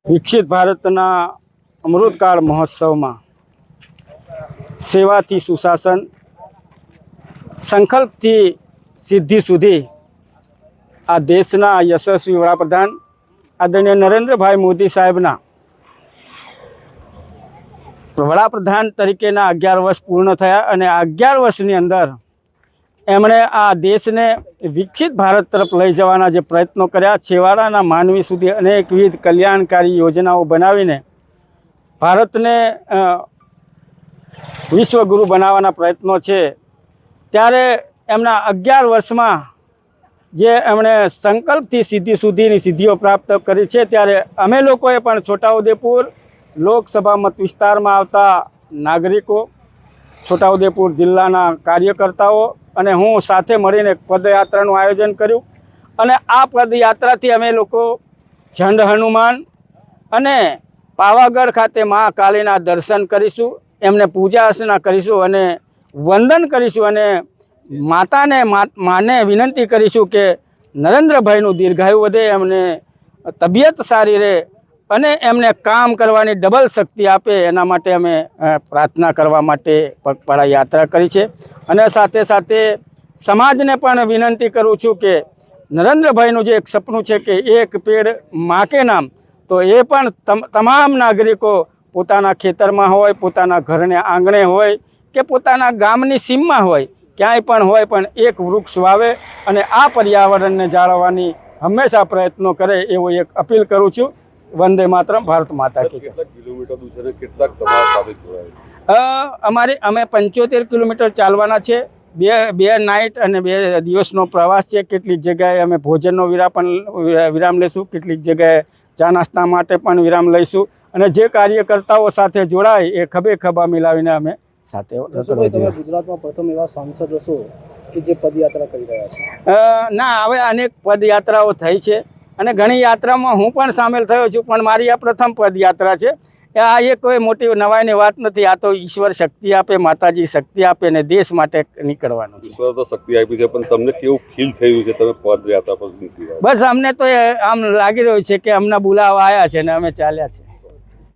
વિકસિત ભારતના અમૃતકાળ મહોત્સવમાં સેવાથી સુશાસન, સંકલ્પથી સિદ્ધિ સુધી આ દેશના યશસ્વી વડાપ્રધાન આદરણીય નરેન્દ્રભાઈ મોદી સાહેબના વડાપ્રધાન તરીકેના 11 વર્ષ પૂર્ણ થયા અને આ 11 વર્ષની અંદર એમણે આ દેશને વિકસિત ભારત તરફ લઈ જવાના જે પ્રયત્નો કર્યા, છેવાડાના માનવી સુધી અનેકવિધ કલ્યાણકારી યોજનાઓ બનાવીને ભારતને વિશ્વગુરુ બનાવવાના પ્રયત્નો છે. ત્યારે એમના 11 વર્ષમાં જે એમણે સંકલ્પથી સિદ્ધિ સુધીની સિદ્ધિઓ પ્રાપ્ત કરી છે, ત્યારે અમે લોકોએ પણ છોટાઉદેપુર લોકસભા મત વિસ્તારમાં આવતા નાગરિકો, છોટાઉદેપુર જિલ્લાના કાર્યકર્તાઓ અને હું સાથે મળીને પદયાત્રાનું આયોજન કર્યું અને આ પદયાત્રાથી અમે લોકો ઝંડ હનુમાન અને પાવાગઢ ખાતે મા કાલીના દર્શન કરીશું, એમને પૂજા અર્ચના કરીશું અને વંદન કરીશું અને માને વિનંતી કરીશું કે નરેન્દ્રભાઈનું દીર્ઘાયુ વધે, એમને તબિયત સારી રહે અને એમને કામ કરવાની ડબલ શક્તિ આપે. એના માટે અમે પ્રાર્થના કરવા માટે પગપાળા યાત્રા કરી છે. અને સાથે સાથે સમાજને પણ વિનંતી કરું છું કે નરેન્દ્રભાઈનું જે એક સપનું છે કે એક પેડ માં કે નામ, તો એ પણ તમામ નાગરિકો પોતાના ખેતરમાં હોય, પોતાના ઘરને આંગણે હોય કે પોતાના ગામની સીમમાં હોય, ક્યાંય પણ હોય, પણ એક વૃક્ષ વાવે અને આ પર્યાવરણને જાળવવાની હંમેશા પ્રયત્નો કરે એવો એક અપીલ કરું છું. વંદે માતરમ, ભારત માતા કી જય. અમે 75 કિલોમીટર ચાલવાના છે. બે નાઇટ અને 2 દિવસનો પ્રવાસ છે. કેટલીક જગ્યાએ અમે ભોજનનો વિરામ લઈશું, કેટલીક જગ્યાએ ચા નાસ્તા માટે પણ વિરામ લઈશું અને જે કાર્યકર્તાઓ સાથે જોડાય એ ખભે ખભા મિલાવીને અમે સાથે. ગુજરાતમાં પ્રથમ એવા સાંસદ હશો કે જે પદયાત્રા કરી રહ્યા છે? ના, હવે અનેક પદયાત્રાઓ થઈ છે અને ઘણી યાત્રામાં હું પણ સામેલ થયો છું, પણ મારી આ પ્રથમ પદયાત્રા છે. આ એ કોઈ મોટી નવાઈની વાત નથી. આ તો ઈશ્વર શક્તિ આપે, માતાજી શક્તિ આપે ને દેશ માટે નીકળવાનું છે. ઈશ્વર તો શક્તિ આપી છે, પણ તમને કેવું ફીલ થયું છે તમે પદયાત્રા પર નીકળી રહ્યા? બસ અમને તો આમ લાગી રહ્યું છે કે અમને બોલાવા આવ્યા છે ને અમે ચાલ્યા છે.